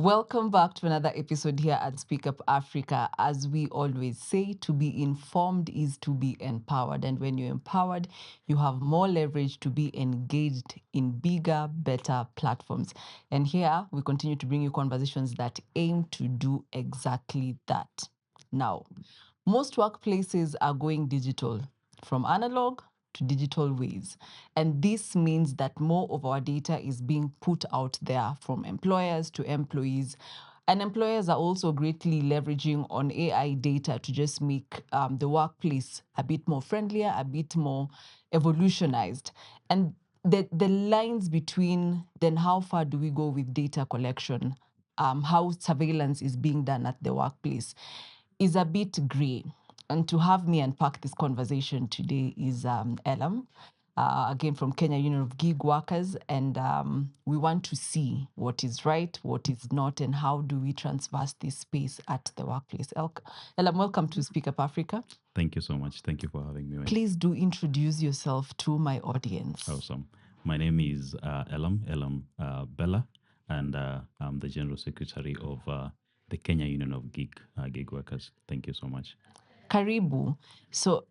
Welcome back to another episode here at Speak Up Africa. As we always say, to be informed is to be empowered. And when you're empowered, you have more leverage to be engaged in bigger, better platforms. And here we continue to bring you conversations that aim to do exactly that. Now, most workplaces are going digital, from analog to digital ways. And this means that more of our data is being put out there from employers to employees. And employers are also greatly leveraging on AI data to just make the workplace a bit more friendlier, a bit more evolutionized. And the lines between then how far do we go with data collection, how surveillance is being done at the workplace is a bit gray. And to have me unpack this conversation today is Elam, again from Kenya Union of Gig Workers. And we want to see what is right, what is not, and how do we transverse this space at the workplace. Elam, welcome to Speak Up Africa. Thank you so much. Thank you for having me. Please do introduce yourself to my audience. Awesome. My name is Elam Bella, and I'm the General Secretary of the Kenya Union of Gig Workers. Thank you so much. Karibu. So,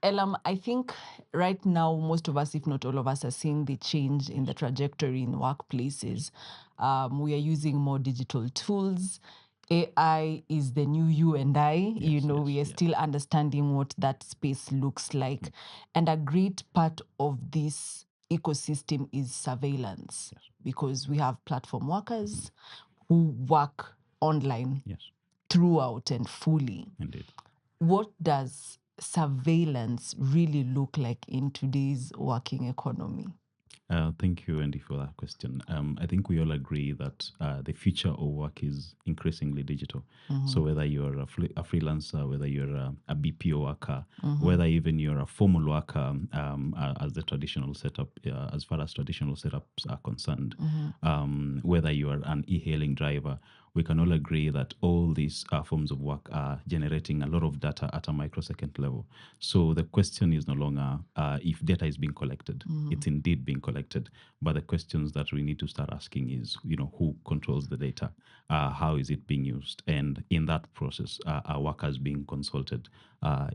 Elam, I think right now, most of us, if not all of us, are seeing the change in the trajectory in workplaces. We are using more digital tools. AI is the new you and I. We are still understanding what that space looks like. And a great part of this ecosystem is surveillance, because we have platform workers who work online throughout and fully. Indeed. What does surveillance really look like in today's working economy? Thank you, Andy, for that question. I think we all agree that the future of work is increasingly digital. So whether you're a freelancer, whether you're a BPO worker, whether even you're a formal worker, as the traditional setup, as far as traditional setups are concerned, whether you are an e-hailing driver, we can all agree that all these forms of work are generating a lot of data at a microsecond level. So the question is no longer if data is being collected. It's indeed being collected. But the questions that we need to start asking is, who controls the data? How is it being used? And in that process, are workers being consulted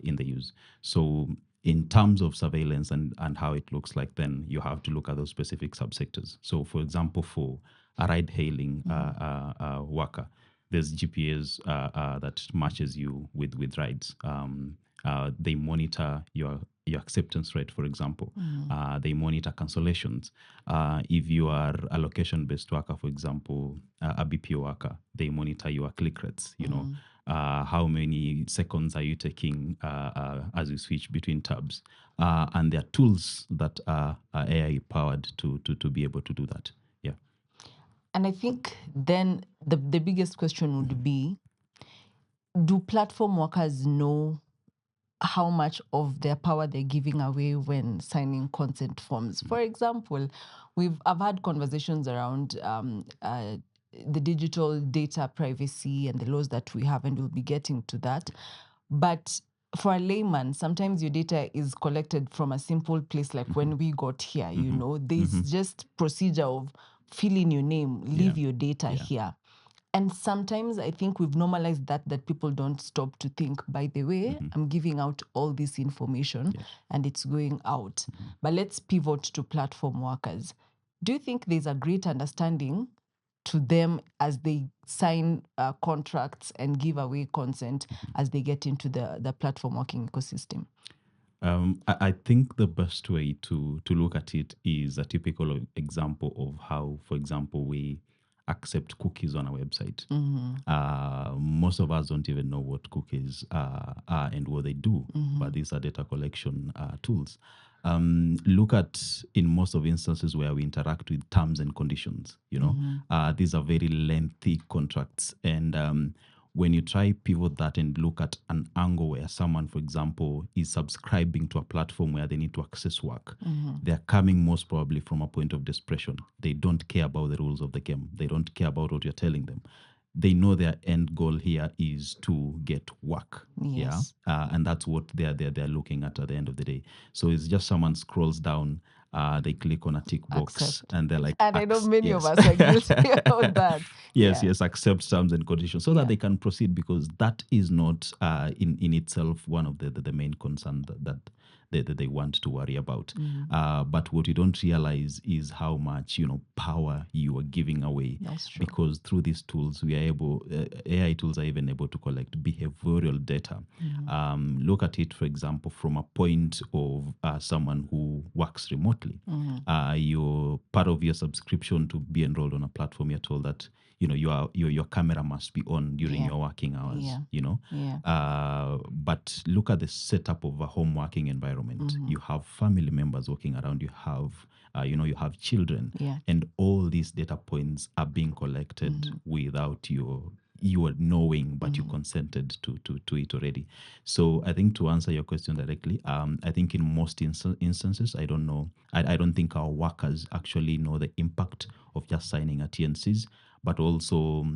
in the use? So in terms of surveillance and how it looks like, then you have to look at those specific subsectors. So for example, for a ride-hailing worker, there's GPS that matches you with rides. They monitor your acceptance rate, for example. They monitor cancellations. If you are a location-based worker, for example, a BPO worker, they monitor your click rates. How many seconds are you taking as you switch between tabs? And there are tools that are AI powered to be able to do that. Yeah. And I think then the biggest question would be, do platform workers know how much of their power they're giving away when signing consent forms? For example, I've had conversations around the digital data privacy and the laws that we have, and we'll be getting to that. But for a layman, sometimes your data is collected from a simple place like when we got here, there's just procedure of fill in your name, leave your data here. And sometimes I think we've normalized that people don't stop to think, by the way, I'm giving out all this information and it's going out. But let's pivot to platform workers. Do you think there's a great understanding to them as they sign contracts and give away consent as they get into the platform working ecosystem? I think the best way to look at it is a typical example of how, for example, we accept cookies on our website. Most of us don't even know what cookies are and what they do, but these are data collection tools. Look at, in most of instances where we interact with terms and conditions, these are very lengthy contracts. And when you try pivot that and look at an angle where someone, for example, is subscribing to a platform where they need to access work, they're coming most probably from a point of desperation. They don't care about the rules of the game. They don't care about what you're telling them. They know their end goal here is to get work. Yes. And that's what they're looking at the end of the day. So it's just someone scrolls down They click on a tick box Accept. and they're like, And I know many of yes. us are guilty of that. Yes, Yeah. yes, accept terms and conditions so that Yeah. they can proceed, because that is not in itself one of the main concern that they want to worry about. But what you don't realize is how much power you are giving away, That's true. because through these tools we are able AI tools are even able to collect behavioral data. Look at it, for example, from a point of someone who works remotely. You're part of your subscription to be enrolled on a platform. You're told that your camera must be on during Yeah. your working hours. Yeah. Yeah. But look at the setup of a home working environment. You have family members walking around. You have you have children, Yeah. and all these data points are being collected without you are knowing, but you consented to it already. So I think, to answer your question directly, I think in most instances, I don't know, I don't think our workers actually know the impact of just signing a TNCs. But also,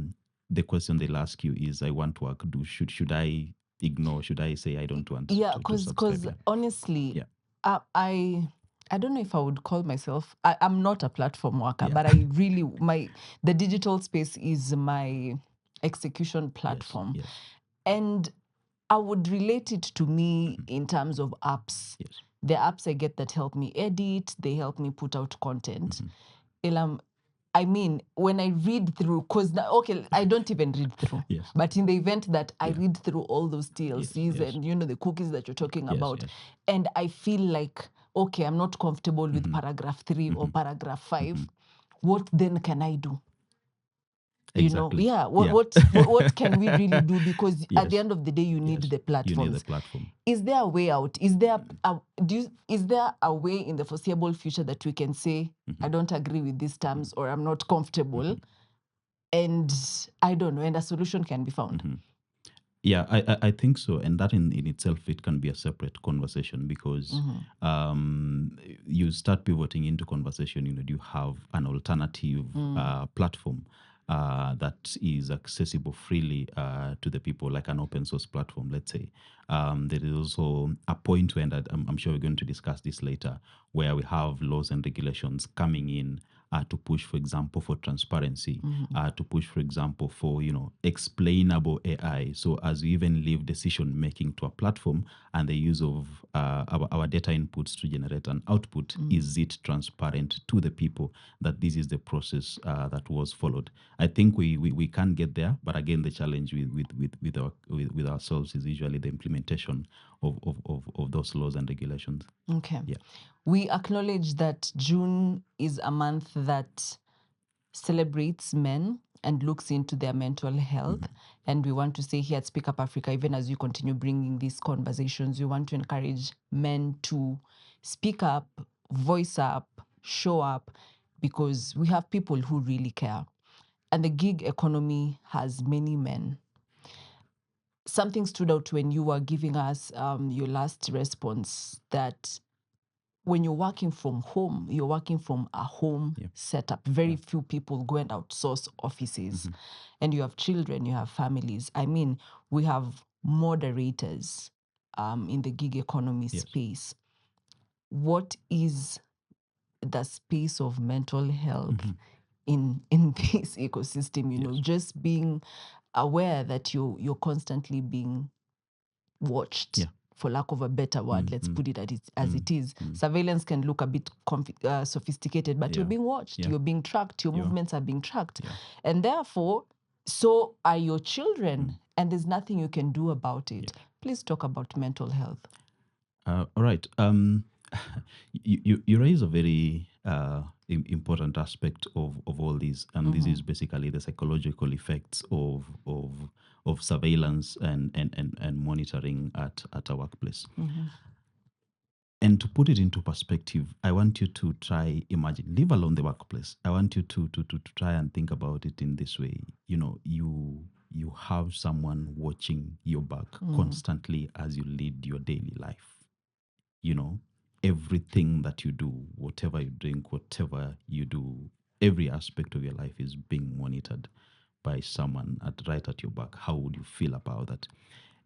the question they'll ask you is, I want to work, should I ignore, should I say I don't want Yeah, to subscribe? because honestly, Yeah. I don't know if I would call myself. I'm not a platform worker, Yeah. but I really the digital space is my execution platform, Yes. and I would relate it to me in terms of apps. Yes. The apps I get that help me edit, they help me put out content. Elam, I mean, when I read through, okay, I don't even read through. Yes. But in the event that I Yeah. read through all those TLCs Yes. and, the cookies that you're talking Yes. about, Yes. and I feel like, okay, I'm not comfortable with paragraph 3 or paragraph 5, what then can I do? Exactly. Yeah, Yeah. what can we really do? Because at the Yes. end of the day, you need Yes. the You platforms. need the platform. Is there a way out? Is there is there a way in the foreseeable future that we can say, I don't agree with these terms, or I'm not comfortable, and I don't know, and a solution can be found? Yeah, I think so. And that in itself, it can be a separate conversation, because you start pivoting into conversation. Do you have an alternative platform that is accessible freely to the people, like an open source platform, let's say? There is also a point where, and I'm sure we're going to discuss this later, where we have laws and regulations coming in to push, for example, for transparency, to push, for example, for explainable AI. So as we even leave decision making to a platform and the use of our data inputs to generate an output, is it transparent to the people that this is the process that was followed? I think we can get there, but again, the challenge with ourselves is usually the implementation of those laws and regulations. Okay. Yeah. We acknowledge that June is a month that celebrates men and looks into their mental health. And we want to say here at Speak Up Africa, even as you continue bringing these conversations, we want to encourage men to speak up, voice up, show up, because we have people who really care. And the gig economy has many men. Something stood out when you were giving us your last response, that when you're working from home, you're working from a home setup. Very few people go and outsource offices. And you have children, you have families. I mean, we have moderators in the gig economy space. What is the space of mental health in this ecosystem? Just being aware that you're constantly being watched, for lack of a better word. Let's put it as it is. Surveillance can look a bit sophisticated, but you're being watched, you're being tracked, your movements are being tracked. And therefore, so are your children, and there's nothing you can do about it. Please talk about mental health. All right. You raise a very important aspect of all these, and this is basically the psychological effects of surveillance and monitoring at a workplace. And to put it into perspective, I want you to leave alone the workplace. I want you to try and think about it in this way. You have someone watching your back constantly as you lead your daily life. Everything that you do, whatever you drink, whatever you do, every aspect of your life is being monitored by someone right at your back. How would you feel about that?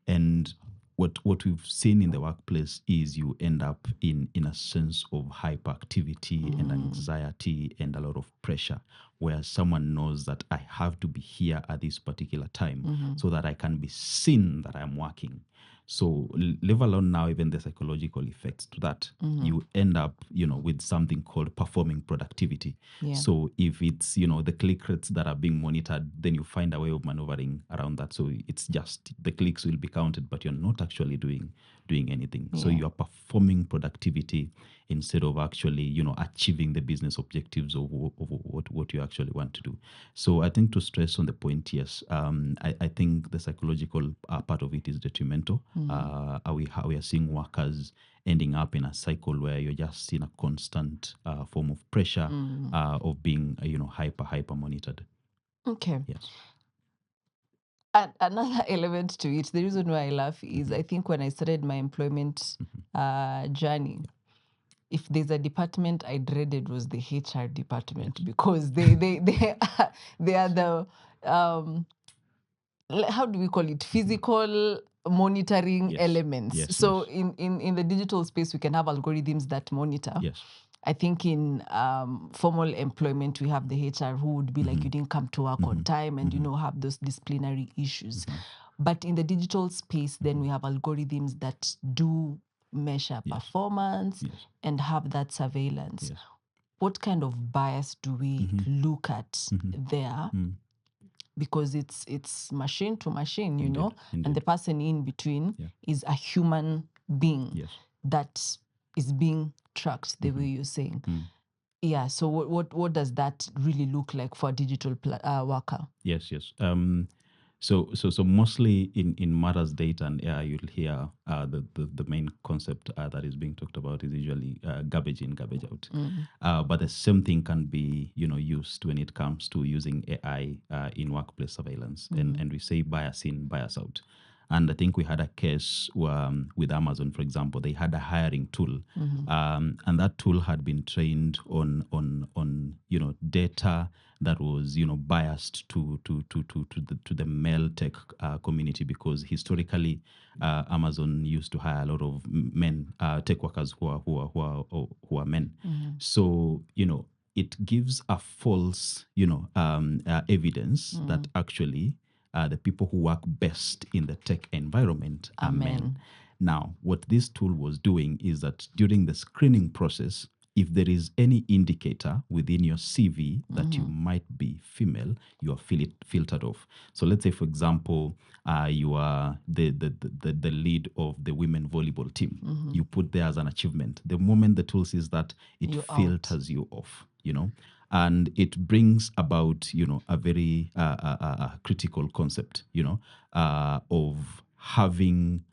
And what we've seen in the workplace is you end up in a sense of hyperactivity and anxiety and a lot of pressure, where someone knows that I have to be here at this particular time so that I can be seen that I'm working. So leave alone now even the psychological effects to that. You end up, with something called performing productivity. Yeah. So if it's, the click rates that are being monitored, then you find a way of maneuvering around that. So it's just the clicks will be counted, but you're not actually doing anything. So Yeah. you're performing productivity instead of actually, achieving the business objectives of what you actually want to do. So I think to stress on the point, yes, I think the psychological part of it is detrimental. We are seeing workers ending up in a cycle where you're just in a constant form of pressure of being, hyper monitored. Okay. Yes. And another element to it, the reason why I laugh is I think when I started my employment journey, if there's a department I dreaded was the HR department, because they are the how do we call it, physical monitoring elements. Yes, so yes. in the digital space we can have algorithms that monitor. Yes. I think in formal employment we have the HR who would be like, you didn't come to work on time, and have those disciplinary issues. But in the digital space, then we have algorithms that do measure performance and have that surveillance. Yes. What kind of bias do we look at there? Because it's machine to machine, Indeed. and the person in between is a human being that is being tracked the way you're saying. Yeah. So what does that really look like for a digital worker? Yes. So mostly in matters data and AI, you'll hear the main concept that is being talked about is usually garbage in, garbage out. But the same thing can be used when it comes to using AI in workplace surveillance, and we say bias in, bias out. And I think we had a case with Amazon, for example. They had a hiring tool, and that tool had been trained on data that was biased to the male tech community, because historically Amazon used to hire a lot of men tech workers who are men. So it gives a false evidence that actually the people who work best in the tech environment are men. Now, what this tool was doing is that during the screening process, if there is any indicator within your CV that you might be female, you are filtered off. So let's say, for example, you are the lead of the women volleyball team. You put there as an achievement. The moment the tool sees that, it filters you off, and it brings about, a very critical concept, of having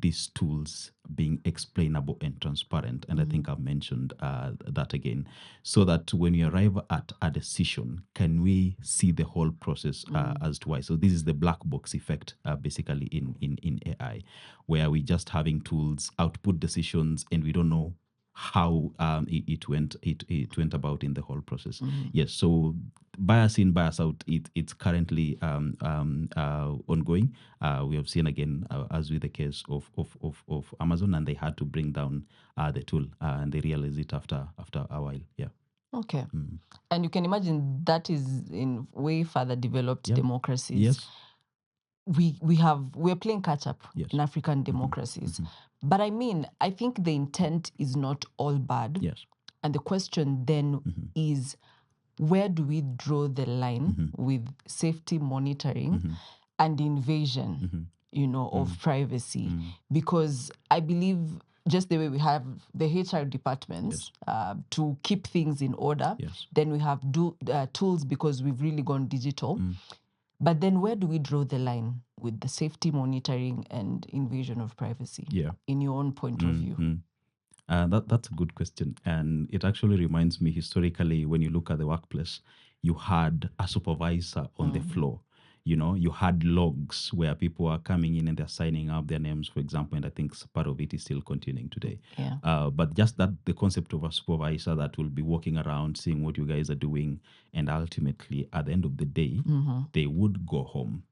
these tools being explainable and transparent. And I think I've mentioned that again, so that when you arrive at a decision, can we see the whole process as to why? So this is the black box effect, basically in AI, where we just having tools output decisions and we don't know how it went about in the whole process. Yes, so bias in, bias out, it's currently ongoing. We have seen again, as with the case of Amazon, and they had to bring down the tool, and they realized it after a while. Yeah. Okay. And you can imagine that is in way further developed democracies. Yes. We're playing catch up in African democracies. But I mean, I think the intent is not all bad. Yes. And the question then is, where do we draw the line with safety monitoring and invasion, of privacy? Because I believe just the way we have the HR departments to keep things in order, then we have tools because we've really gone digital. But then where do we draw the line with the safety monitoring and invasion of privacy? Yeah. In your own point of view? That's a good question. And it actually reminds me, historically, when you look at the workplace, you had a supervisor on the floor. You had logs where people are coming in and they're signing up their names, for example, and I think part of it is still continuing today. Yeah. But just that the concept of a supervisor that will be walking around, seeing what you guys are doing, and ultimately, at the end of the day, they would go home.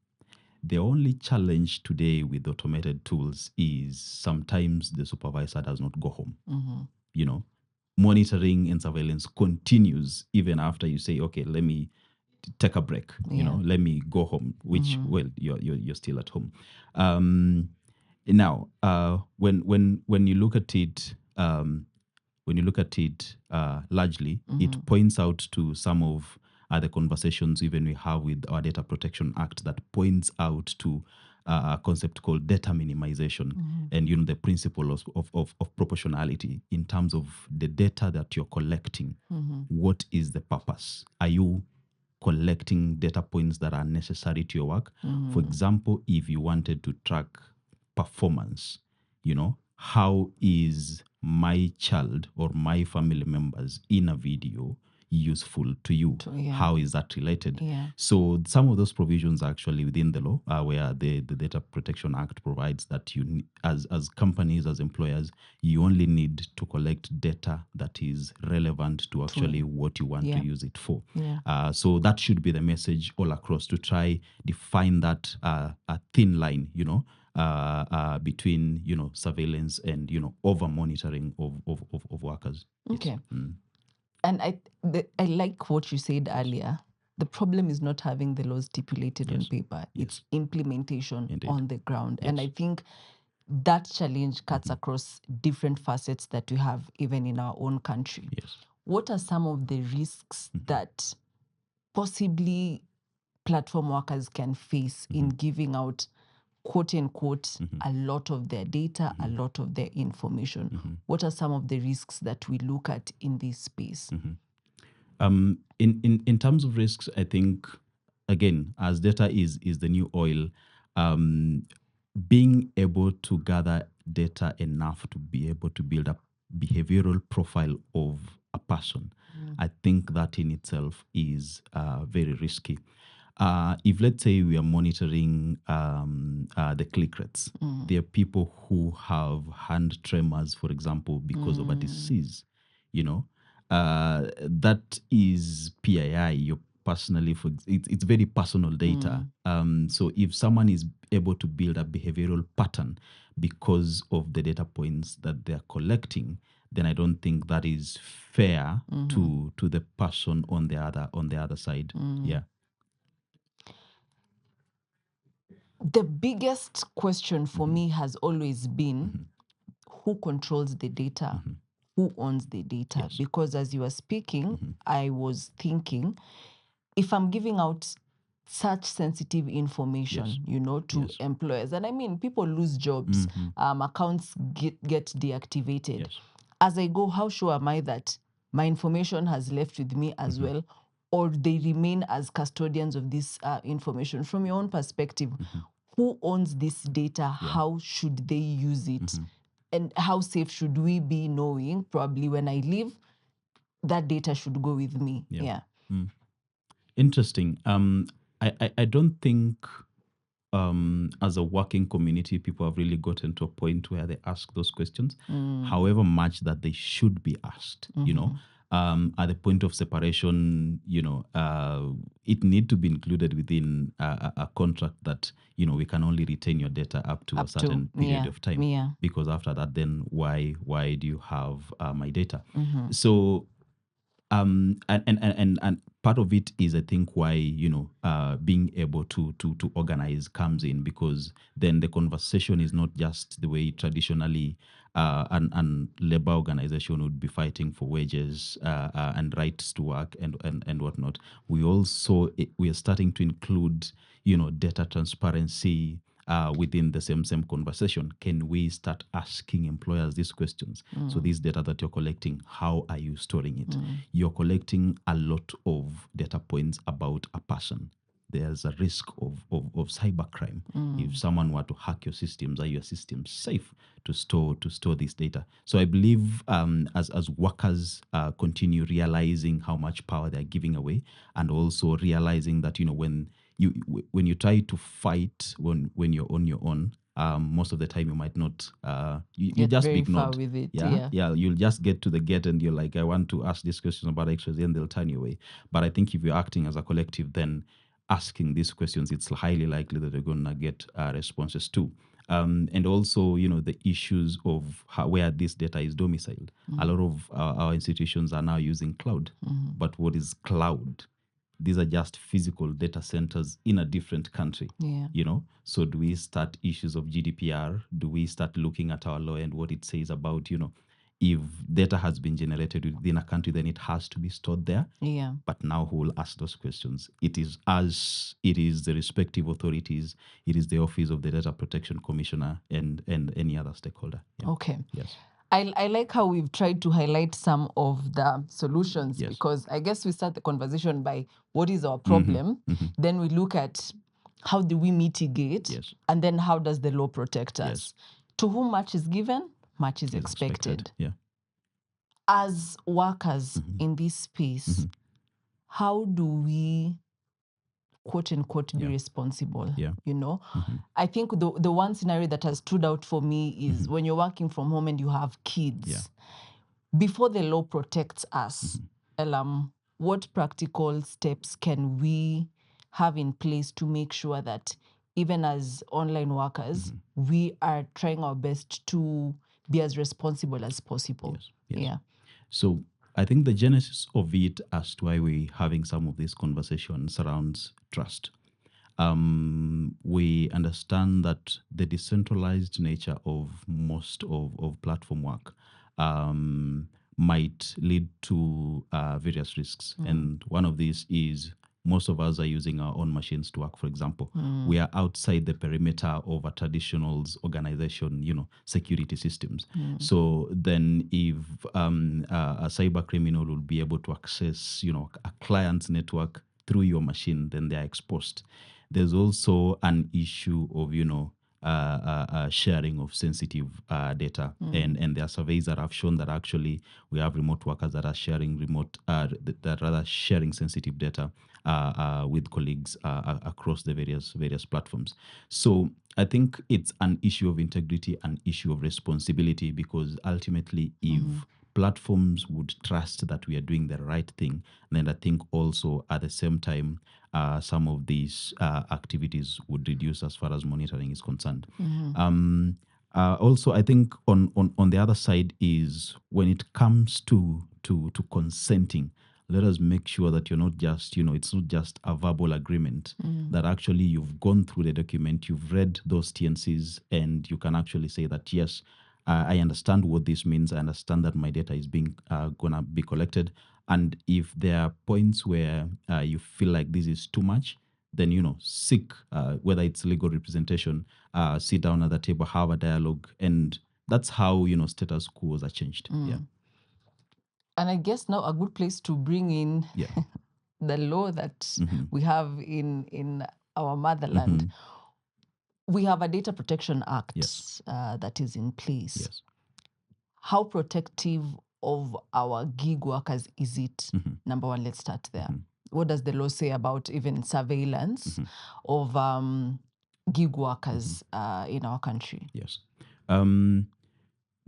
The only challenge today with automated tools is sometimes the supervisor does not go home. You know, monitoring and surveillance continues even after you say, okay, let me take a break. Let me go home. Which, well, you're still at home. Now, when you look at it, largely, it points out to some of the conversations even we have with our Data Protection Act that points out to a concept called data minimization and the principle of proportionality in terms of the data that you're collecting. What is the purpose? Are you collecting data points that are necessary to your work? For example, if you wanted to track performance, how is my child or my family members in a video useful to you? How is that related? So some of those provisions are actually within the law, where the Data Protection Act provides that you, as companies, as employers, you only need to collect data that is relevant to actually what you want to use it for. So that should be the message all across, to try define that a thin line, between surveillance and over monitoring of workers. Okay. And I like what you said earlier. The problem is not having the laws stipulated on paper. It's implementation on the ground. And I think that challenge cuts across different facets that we have even in our own country. What are some of the risks that possibly platform workers can face in giving out, quote unquote, a lot of their data, a lot of their information? What are some of the risks that we look at in this space? In terms of risks, I think, again, as data is the new oil, being able to gather data enough to be able to build a behavioral profile of a person, I think that in itself is very risky. If, let's say, we are monitoring the click rates, there are people who have hand tremors, for example, because of a disease, that is PII. You're personally, it's very personal data. So if someone is able to build a behavioral pattern because of the data points that they're collecting, then I don't think that is fair to the person on the other side. Yeah. The biggest question for me has always been who controls the data, who owns the data? Because as you were speaking, I was thinking, if I'm giving out such sensitive information, to employers, and I mean, people lose jobs, accounts get deactivated. As I go, how sure am I that my information has left with me as well, or they remain as custodians of this information? From your own perspective, who owns this data? How should they use it? And how safe should we be knowing, probably when I leave, that data should go with me? Interesting. I don't think as a working community, people have really gotten to a point where they ask those questions, however much that they should be asked, at the point of separation, it need to be included within a contract that, we can only retain your data up to a certain period of time. Because after that, then why do you have my data? So, and part of it is, I think, why being able to organize comes in, because then the conversation is not just the way traditionally an labor organization would be fighting for wages and rights to work and whatnot. We are starting to include data transparency within the same conversation. Can we start asking employers these questions? So this data that you're collecting, how are you storing it? You're collecting a lot of data points about a person. There's a risk of cybercrime. If someone were to hack your systems, are your systems safe to store this data? So I believe as workers continue realizing how much power they're giving away, and also realizing that when you try to fight when you're on your own, most of the time you might not you just be ignored. Far with it. Yeah, you'll just get to the gate and you're like, I want to ask this question about X-rays, and they'll turn you away. But I think if you're acting as a collective, then asking these questions, it's highly likely that they're going to get responses too. And also, the issues of where this data is domiciled. A lot of our institutions are now using cloud. But what is cloud? These are just physical data centers in a different country. So do we start issues of GDPR? Do we start looking at our law and what it says about, if data has been generated within a country, then it has to be stored there. But now who will ask those questions? It is us, it is the respective authorities, it is the Office of the Data Protection Commissioner and any other stakeholder. Okay. Yes. I like how we've tried to highlight some of the solutions, because I guess we start the conversation by what is our problem, then we look at how do we mitigate, and then how does the law protect us. To whom much is given, much is expected. Yeah. As workers in this space, how do we, quote unquote, be responsible? I think the one scenario that has stood out for me is when you're working from home and you have kids. Before the law protects us, Elam, what practical steps can we have in place to make sure that even as online workers, we are trying our best to be as responsible as possible? Yes. So I think the genesis of it as to why we're having some of these conversations surrounds trust. We understand that the decentralized nature of most of platform work might lead to various risks. And one of these is most of us are using our own machines to work, for example. We are outside the perimeter of a traditional organization, security systems. So then if a cyber criminal will be able to access, a client's network through your machine, then they are exposed. There's also an issue of, sharing of sensitive data. And there are surveys that have shown that actually we have remote workers that are sharing sharing sensitive data with colleagues across the various platforms. So I think it's an issue of integrity, an issue of responsibility, because ultimately if platforms would trust that we are doing the right thing, then I think also at the same time, some of these activities would reduce as far as monitoring is concerned. Also, I think on the other side is when it comes to consenting, let us make sure that you're not just, it's not just a verbal agreement, that actually you've gone through the document, you've read those TNCs, and you can actually say that, yes, I understand what this means. I understand that my data is being gonna be collected. And if there are points where you feel like this is too much, then, seek, whether it's legal representation, sit down at the table, have a dialogue. And that's how, status quos are changed. Yeah. And I guess now a good place to bring in the law that we have in our motherland. We have a Data Protection Act that is in place. How protective of our gig workers is it? Number one, let's start there. What does the law say about even surveillance of gig workers in our country? Yes.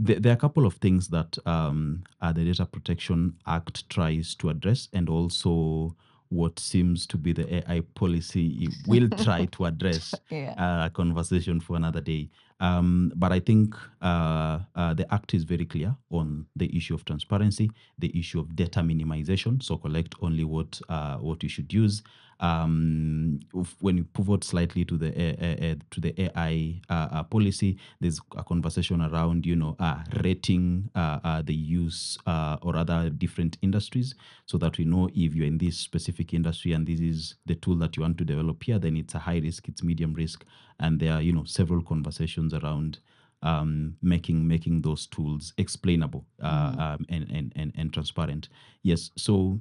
There are a couple of things that the Data Protection Act tries to address, and also what seems to be the AI policy it will try to address. A conversation for another day. But I think the Act is very clear on the issue of transparency, the issue of data minimization, so collect only what you should use. When you pivot slightly to the AI policy, there's a conversation around rating the use or other different industries, so that we know if you're in this specific industry and this is the tool that you want to develop here, then it's a high risk, it's medium risk, and there are several conversations around making those tools explainable and transparent. Yes, so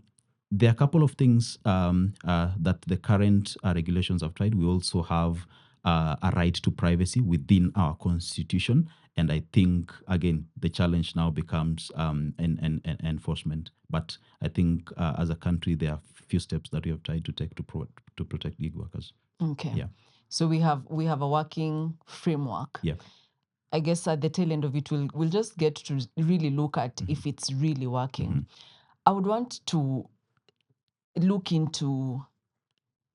there are a couple of things that the current regulations have tried. We also have a right to privacy within our constitution. And I think, again, the challenge now becomes enforcement. But I think as a country, there are few steps that we have tried to take to protect gig workers. Okay. Yeah. So we have a working framework. Yeah. I guess at the tail end of it, we'll just get to really look at if it's really working. I would want to look into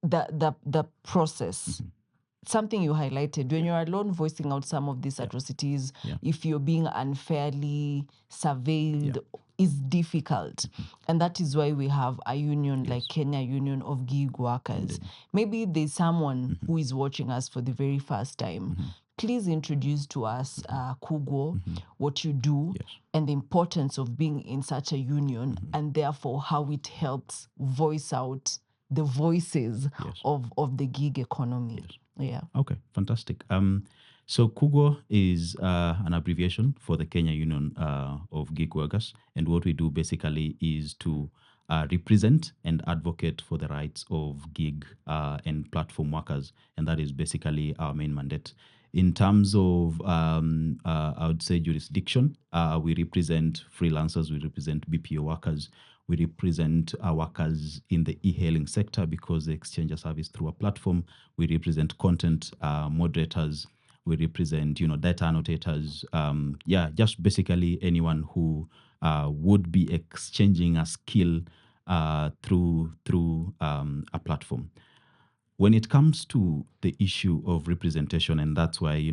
the process. Something you highlighted, when you're alone voicing out some of these atrocities, if you're being unfairly surveilled, is difficult. And that is why we have a union like Kenya Union of Gig Workers. Maybe there's someone who is watching us for the very first time. Please introduce to us, Kugo, what you do and the importance of being in such a union, and therefore how it helps voice out the voices of the gig economy. Yeah. Okay, fantastic. So KUGO is an abbreviation for the Kenya Union of Gig Workers, and what we do basically is to represent and advocate for the rights of gig and platform workers, and that is basically our main mandate. In terms of, I would say, jurisdiction, we represent freelancers, we represent BPO workers, we represent our workers in the e-hailing sector because they exchange a service through a platform. We represent content moderators. We represent, data annotators. Just basically anyone who would be exchanging a skill through a platform. When it comes to the issue of representation, and that's why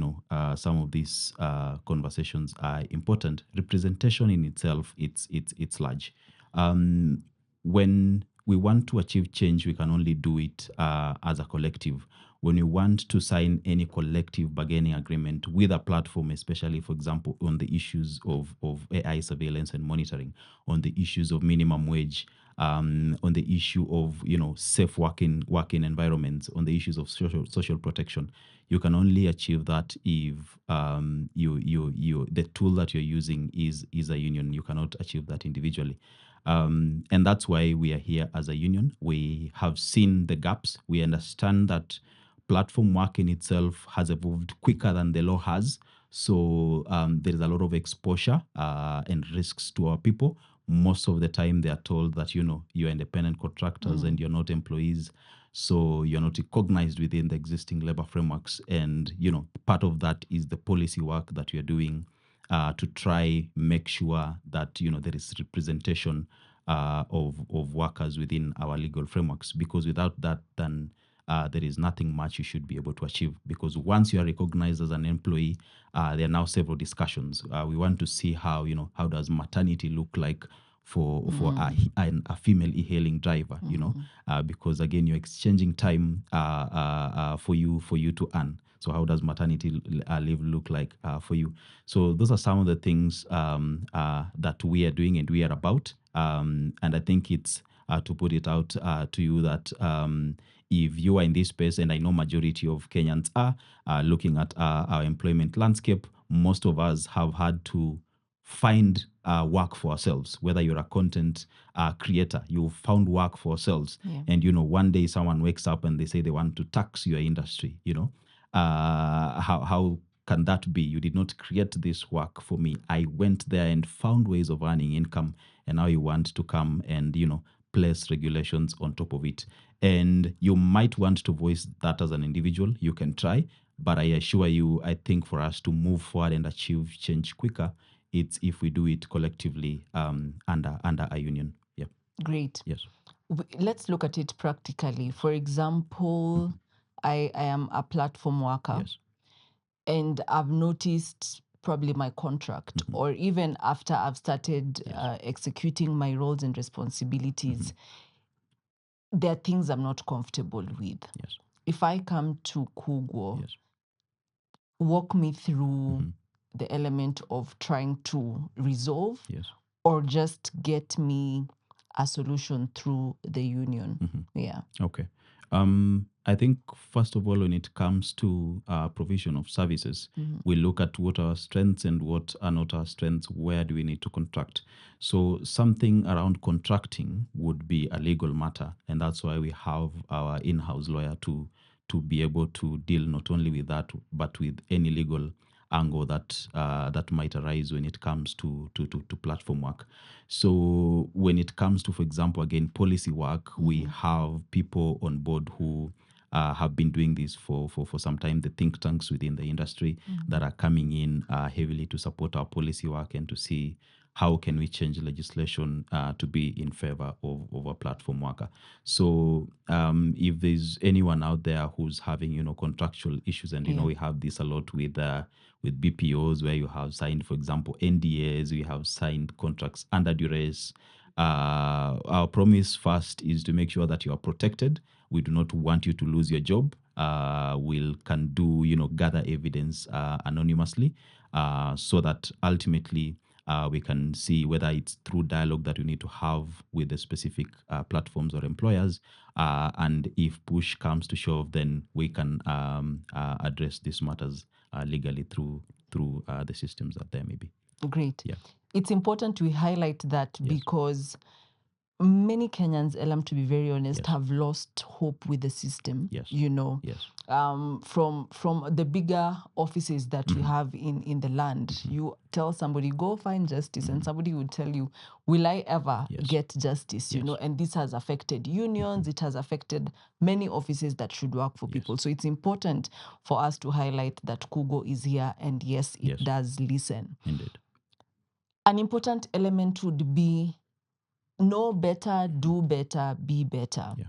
some of these conversations are important. Representation in itself, it's large. When we want to achieve change, we can only do it as a collective. When you want to sign any collective bargaining agreement with a platform, especially, for example, on the issues of AI surveillance and monitoring, on the issues of minimum wage, on the issue of safe working environments, on the issues of social protection, you can only achieve that if the tool that you're using is a union. You cannot achieve that individually. And that's why we are here as a union. We have seen the gaps. We understand that platform work in itself has evolved quicker than the law has. So there is a lot of exposure and risks to our people. Most of the time, they are told that, you're independent contractors and you're not employees. So you're not recognized within the existing labor frameworks. And, part of that is the policy work that we are doing to try make sure that, there is representation of workers within our legal frameworks. Because without that, then there is nothing much you should be able to achieve, because once you are recognized as an employee, there are now several discussions. We want to see how does maternity look like for a female e-hailing driver, because again, you're exchanging time for you to earn. So how does maternity leave look like for you? So those are some of the things that we are doing and we are about. And I think it's to put it out to you that if you are in this space, and I know majority of Kenyans are looking at our employment landscape, most of us have had to find work for ourselves. Whether you're a content creator, you've found work for ourselves. Yeah. And, one day someone wakes up and they say they want to tax your industry, how can that be? You did not create this work for me. I went there and found ways of earning income, and now you want to come and, place regulations on top of it. And you might want to voice that as an individual. You can try, but I assure you, I think for us to move forward and achieve change quicker, it's if we do it collectively under a union. Yeah. Great. Yes. Let's look at it practically. For example, I am a platform worker. Yes. And I've noticed probably my contract, or even after I've started executing my roles and responsibilities, there are things I'm not comfortable with. Yes. If I come to Kugo, Yes. walk me through the element of trying to resolve, Yes. or just get me a solution through the union. Yeah. Okay. I think, first of all, when it comes to provision of services, we look at what are our strengths and what are not our strengths. Where do we need to contract? So something around contracting would be a legal matter. And that's why we have our in-house lawyer to be able to deal not only with that, but with any legal angle that might arise when it comes to platform work. So when it comes to, for example, again, policy work, we have people on board who have been doing this for some time, the think tanks within the industry that are coming in heavily to support our policy work and to see how can we change legislation to be in favor of a platform worker. So if there's anyone out there who's having, contractual issues, and, Yeah. we have this a lot with BPOs, where you have signed, for example, NDAs, we have signed contracts under duress. Our promise first is to make sure that you are protected. We do not want you to lose your job. We can do, gather evidence anonymously, so that ultimately we can see whether it's through dialogue that we need to have with the specific platforms or employers. And if push comes to shove, then we can address these matters legally through the systems that there may be. Great. Yeah. It's important we highlight that Yes. because many Kenyans, Elam, to be very honest, Yes. have lost hope with the system. Yes. Yes. From the bigger offices that we have in the land, you tell somebody, go find justice, and somebody will tell you, will I ever Yes. get justice? Yes. And this has affected unions, it has affected many offices that should work for people. So it's important for us to highlight that Kugo is here, and yes, it does listen. Indeed. An important element would be know better, do better, be better. Yeah.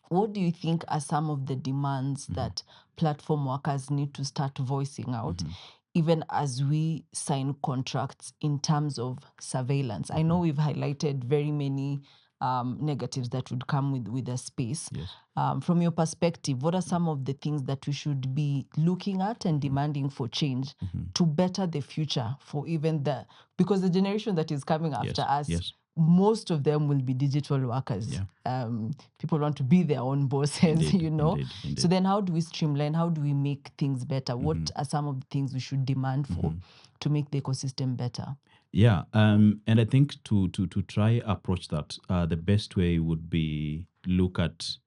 What do you think are some of the demands that platform workers need to start voicing out, even as we sign contracts in terms of surveillance? I know we've highlighted very many negatives that would come with a space. Yes. From your perspective, what are some of the things that we should be looking at and demanding for change to better the future for even because the generation that is coming after us, most of them will be digital workers. Yeah. People want to be their own bosses, Indeed. So then how do we streamline? How do we make things better? What are some of the things we should demand for to make the ecosystem better? Yeah, and I think to try approach that, the best way would be look at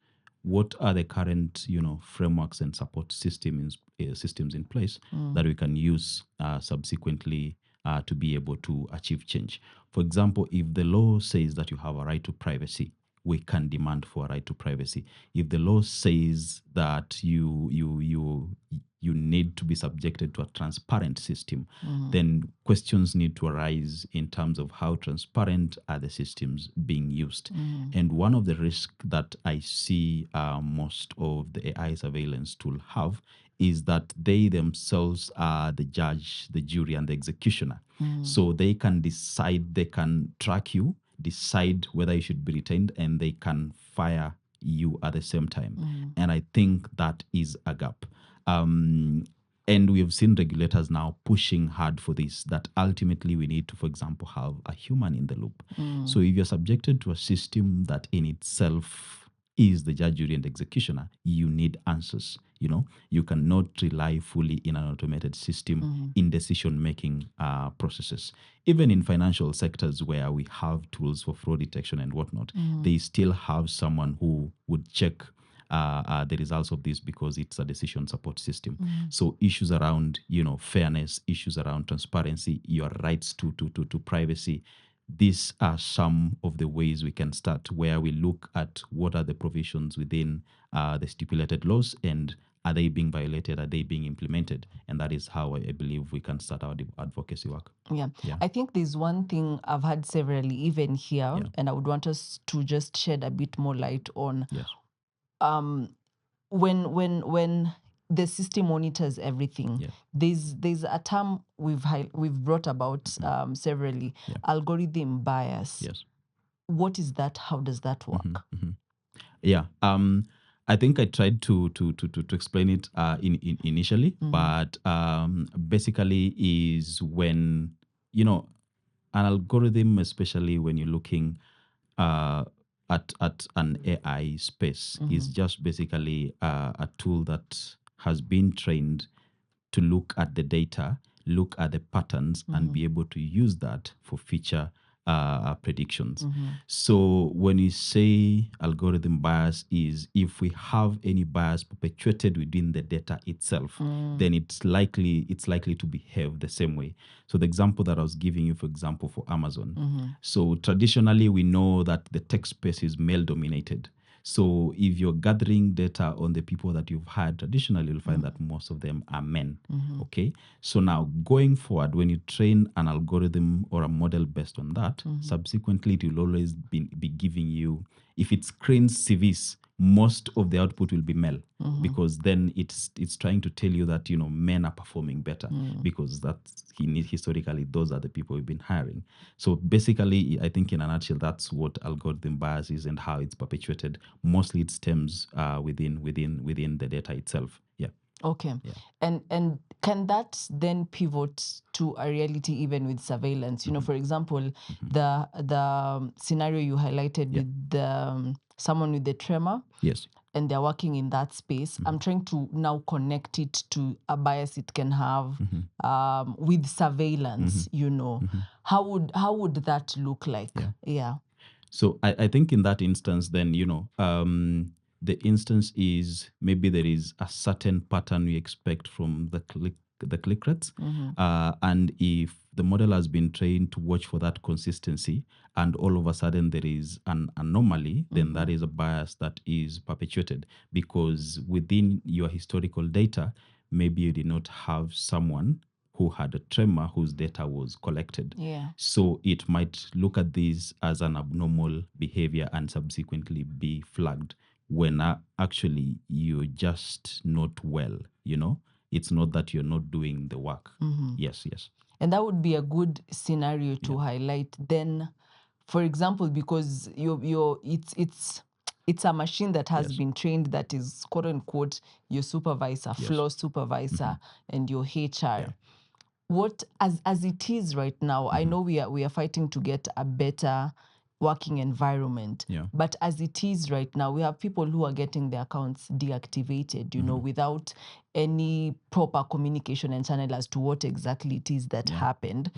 what are the current frameworks and support systems in place that we can use subsequently to be able to achieve change. For example, if the law says that you have a right to privacy, we can demand for a right to privacy. If the law says that you need to be subjected to a transparent system, then questions need to arise in terms of how transparent are the systems being used. And one of the risks that I see most of the AI surveillance tool have is that they themselves are the judge, the jury, and the executioner. So they can decide, they can track you, decide whether you should be retained, and they can fire you at the same time. And I think that is a gap. And we have seen regulators now pushing hard for this, that ultimately we need to, for example, have a human in the loop. So if you're subjected to a system that in itself is the judge, jury, and executioner, you need answers. You cannot rely fully in an automated system in decision-making processes. Even in financial sectors where we have tools for fraud detection and whatnot, they still have someone who would check the results of this because it's a decision support system. So issues around, fairness, issues around transparency, your rights to privacy, these are some of the ways we can start, where we look at what are the provisions within the stipulated laws, and are they being violated? Are they being implemented? And that is how I believe we can start our advocacy work. Yeah. I think there's one thing I've had severally, even here, and I would want us to just shed a bit more light on. Yes. When the system monitors everything, there's a term we've brought about severally, algorithm bias. Yes. What is that? How does that work? Yeah. I think I tried to explain it initially, but basically is when an algorithm, especially when you're looking at an AI space, is just basically a tool that has been trained to look at the data, look at the patterns, and be able to use that for future predictions. So when you say algorithm bias, is if we have any bias perpetuated within the data itself, then it's likely to behave the same way. So the example that I was giving you, for example, for Amazon. So traditionally we know that the tech space is male dominated. So if you're gathering data on the people that you've had, traditionally you'll find that most of them are men. Okay. So now going forward, when you train an algorithm or a model based on that, subsequently it will always be giving you, if it screens CVs, most of the output will be male, because then it's trying to tell you that, you know, men are performing better, because that's historically those are the people we've been hiring. So basically, I think in a nutshell, that's what algorithm bias is and how it's perpetuated. Mostly it stems within the data itself. Yeah. Okay. And can that then pivot to a reality even with surveillance? You know, for example, the scenario you highlighted with the someone with the tremor. Yes. And they're working in that space. I'm trying to now connect it to a bias it can have with surveillance, you know. How would that look like? Yeah. So I think in that instance, then, you know, the instance is maybe there is a certain pattern we expect from the click rates. And if the model has been trained to watch for that consistency and all of a sudden there is an anomaly, then that is a bias that is perpetuated, because within your historical data, maybe you did not have someone who had a tremor whose data was collected. Yeah. So it might look at this as an abnormal behavior and subsequently be flagged when actually you're just not well, you know? It's not that you're not doing the work. Yes. And that would be a good scenario to highlight then, for example, because it's a machine that has been trained, that is quote unquote your supervisor, floor supervisor, and your HR. What as it is right now, I know we are fighting to get a better working environment. But as it is right now, we have people who are getting their accounts deactivated, you know, without any proper communication and channel as to what exactly it is that happened.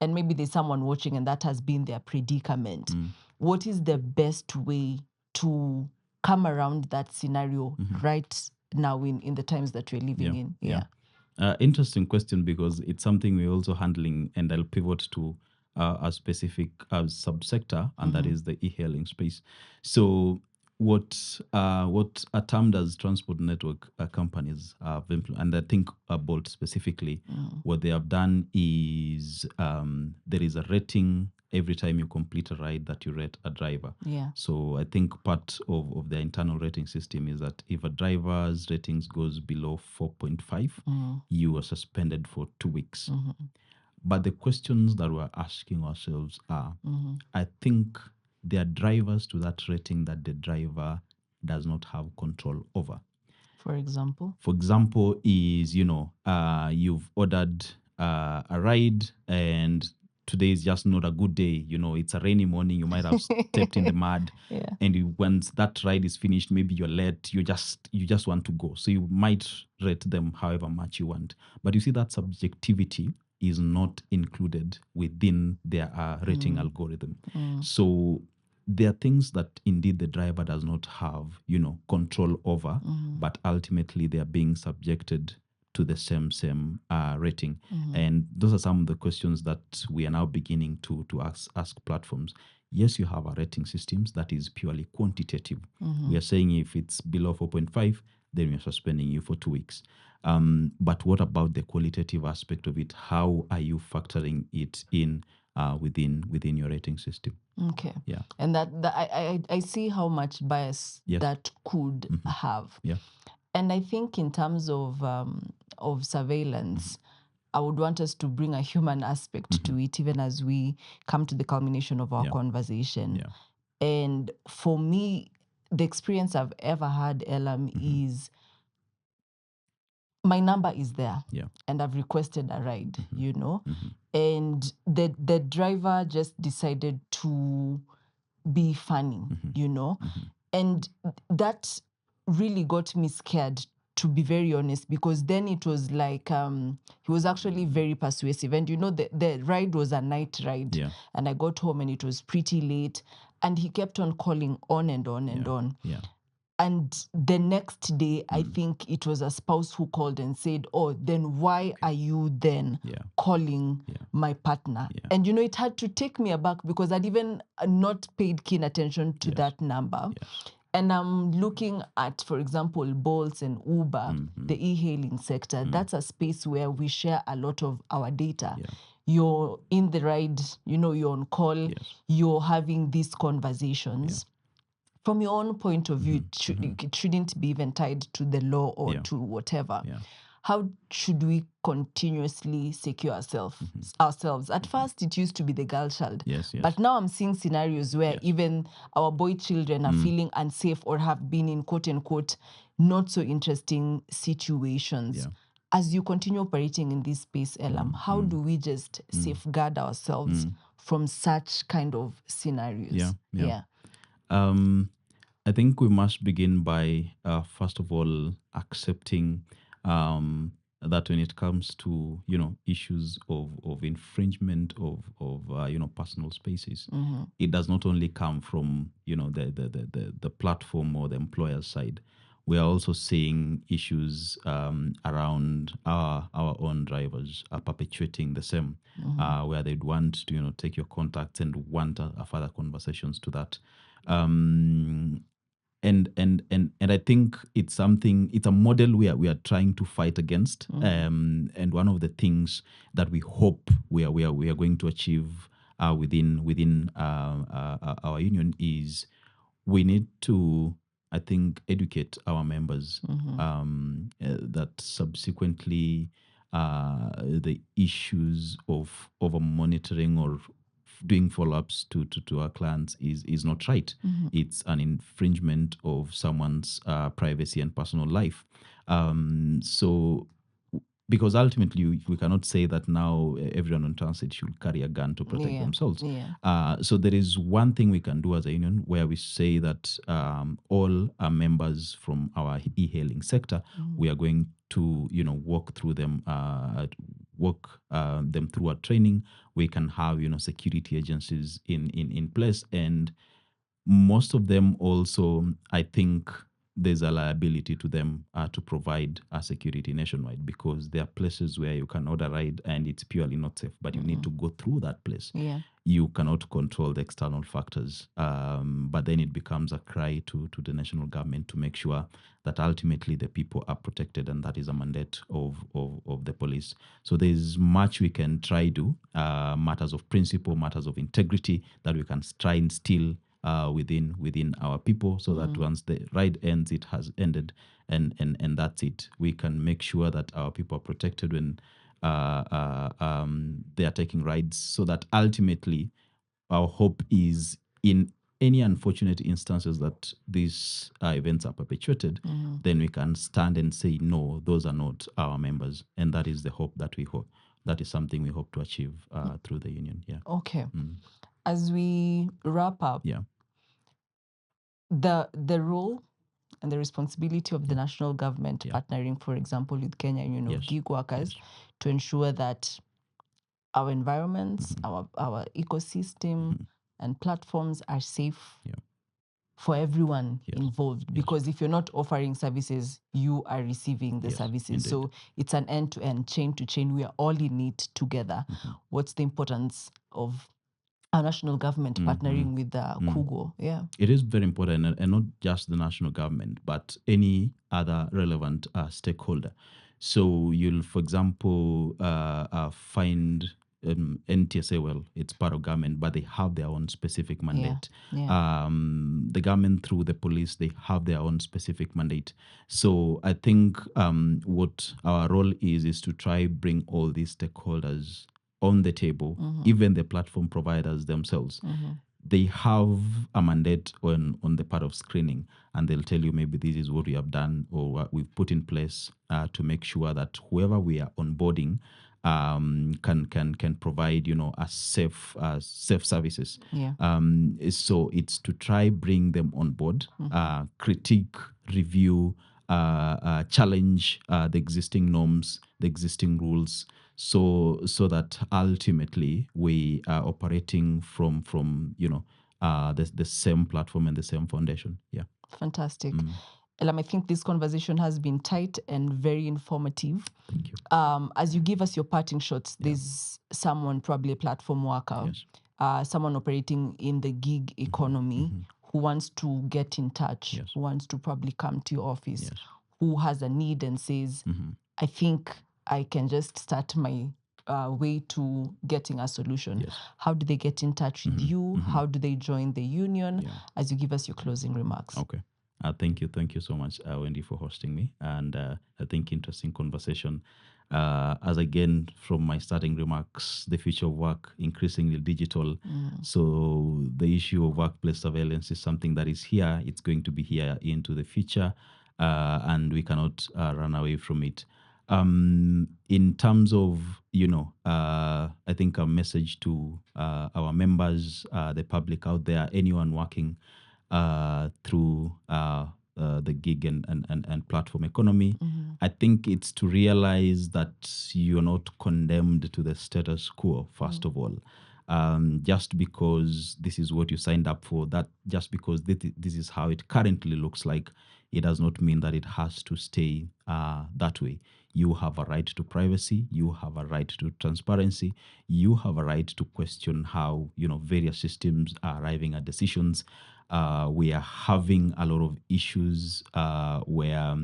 And maybe there's someone watching and that has been their predicament. What is the best way to come around that scenario right now in the times that we're living in? Interesting question, because it's something we're also handling, and I'll pivot to a specific subsector, and that is the e-hailing space. So what are termed as transport network companies have implemented, and I think Bolt specifically, what they have done is there is a rating every time you complete a ride that you rate a driver. So I think part of their internal rating system is that if a driver's ratings goes below 4.5, you are suspended for 2 weeks. But the questions that we're asking ourselves are, I think there are drivers to that rating that the driver does not have control over. For example is, you know, you've ordered a ride and today is just not a good day. You know, it's a rainy morning. You might have stepped in the mud, and once that ride is finished, maybe you're late. You just want to go, so you might rate them however much you want. But you see, that subjectivity is not included within their rating algorithm. So there are things that indeed the driver does not have, you know, control over, but ultimately they are being subjected to the same rating. And those are some of the questions that we are now beginning to ask platforms. Yes, you have a rating systems that is purely quantitative. We are saying if it's below 4.5, then we're suspending you for 2 weeks. But what about the qualitative aspect of it? How are you factoring it in within your rating system? Okay. And that I see how much bias that could have. And I think in terms of surveillance, I would want us to bring a human aspect to it, even as we come to the culmination of our conversation. And for me, the experience I've ever had, Elam, is my number is there, and I've requested a ride, you know, and the driver just decided to be funny, you know, and that really got me scared, to be very honest, because then it was like he was actually very persuasive, and you know, the ride was a night ride, and I got home and it was pretty late, and he kept on calling on and on and on. And the next day, I think it was a spouse who called and said, oh, then why are you then calling my partner? And, you know, it had to take me aback, because I'd even not paid keen attention to that number. And I'm looking at, for example, Bolts and Uber, the e-hailing sector. That's a space where we share a lot of our data. Yeah. You're in the ride, you're on call, Yes. you're having these conversations. From your own point of view, it shouldn't be even tied to the law or to whatever. Yeah. How should we continuously secure ourselves? At first, it used to be the girl child. Yes. Yes. But now I'm seeing scenarios where even our boy children are feeling unsafe or have been in quote unquote not so interesting situations. Yeah. As you continue operating in this space, Elam, how do we just safeguard ourselves from such kind of scenarios? Yeah. I think we must begin by first of all accepting that when it comes to issues of infringement of personal spaces, it does not only come from the platform or the employer's side. We are also seeing issues around our own drivers are perpetuating the same, where they'd want to take your contacts and want further conversations to that. And I think it's a model we are trying to fight against. And one of the things that we hope we are going to achieve within our union is we need to, I think, educate our members that subsequently the issues of over monitoring or doing follow-ups to our clients is not right. It's an infringement of someone's privacy and personal life. So because ultimately we cannot say that now everyone on transit should carry a gun to protect themselves. So there is one thing we can do as a union where we say that all our members from our e-hailing sector, we are going to walk through them, walk them through a training. We can have security agencies in place, and most of them also, I think there's a liability to them to provide security nationwide, because there are places where you can order a ride and it's purely not safe, but you need to go through that place. You cannot control the external factors, but then it becomes a cry to the national government to make sure that ultimately the people are protected, and that is a mandate of the police. So there's much we can try do, matters of principle, matters of integrity that we can try and still within our people, so that once the ride ends, it has ended, and that's it. We can make sure that our people are protected when they are taking rides, so that ultimately our hope is in any unfortunate instances that these events are perpetuated, then we can stand and say, no, those are not our members. And that is the hope that we hope. That is something we hope to achieve through the union. Yeah. Okay. As we wrap up, the role and the responsibility of the national government partnering, for example, with Kenya Union of Gig Workers to ensure that our environments, our ecosystem and platforms are safe for everyone involved. Because if you're not offering services, you are receiving the services. Indeed. So it's an end-to-end, chain-to-chain. We are all in it together. What's the importance of our national government partnering with the KUGO? Yeah, it is very important, and not just the national government, but any other relevant stakeholder. So you'll, for example, find NTSA, well, it's part of government, but they have their own specific mandate. The government, through the police, they have their own specific mandate. So I think what our role is to try bring all these stakeholders on the table, even the platform providers themselves. They have a mandate on the part of screening, and they'll tell you maybe this is what we have done or what we've put in place to make sure that whoever we are onboarding can provide a safe services. So it's to try bring them on board, critique, review, challenge the existing norms, the existing rules, so that ultimately we are operating from the same platform and the same foundation. Yeah. Fantastic. Elam, I think this conversation has been tight and very informative. Thank you. As you give us your parting shots, there's someone, probably a platform worker, someone operating in the gig economy who wants to get in touch, Yes. who wants to probably come to your office, Yes. who has a need and says, I think I can just start my way to getting a solution. Yes. How do they get in touch with you? How do they join the union? Yeah. As you give us your closing remarks. Okay. Thank you so much, Wendy, for hosting me. And I think interesting conversation. As again, from my starting remarks, the future of work increasingly digital. So the issue of workplace surveillance is something that is here. It's going to be here into the future, and we cannot run away from it. In terms of, I think a message to our members, the public out there, anyone working through the gig and platform economy. I think it's to realize that you're not condemned to the status quo, first of all. Just because this is what you signed up for, that just because this is how it currently looks like, it does not mean that it has to stay that way. You have a right to privacy. You have a right to transparency. You have a right to question how various systems are arriving at decisions. We are having a lot of issues where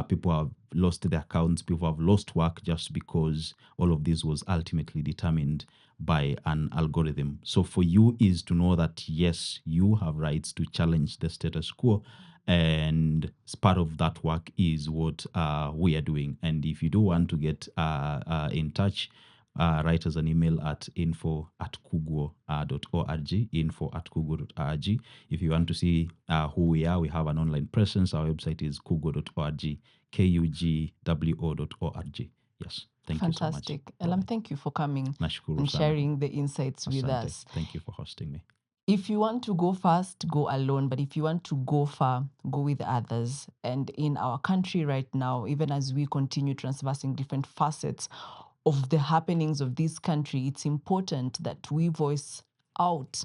people have lost their accounts, people have lost work just because all of this was ultimately determined by an algorithm. So for you is to know that, yes, you have rights to challenge the status quo. And part of that work is what we are doing. And if you do want to get in touch, write us an email at info@kugo.org, info@kugo.org. If you want to see who we are, we have an online presence. Our website is kugo.org, kugwo.org. Yes. Thank you so much. Fantastic. Elam, thank you for coming Nashukuru and sana. sharing the insights with Asante. us. Thank you for hosting me. If you want to go fast, go alone. But if you want to go far, go with others. And in our country right now, even as we continue transversing different facets of the happenings of this country, it's important that we voice out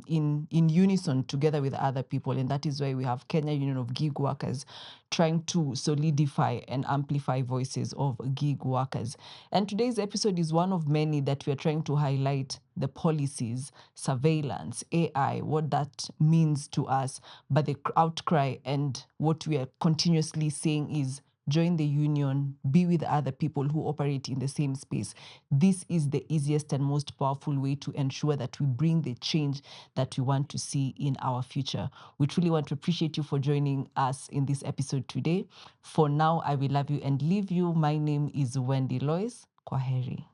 in unison together with other people. And that is why we have Kenya Union of Gig Workers trying to solidify and amplify voices of gig workers. And today's episode is one of many that we are trying to highlight the policies, surveillance, AI, what that means to us. But the outcry and what we are continuously saying is join the union, be with other people who operate in the same space. This is the easiest and most powerful way to ensure that we bring the change that we want to see in our future. We truly want to appreciate you for joining us in this episode today. For now, I will love you and leave you. My name is Wendy Lois. Kwaheri.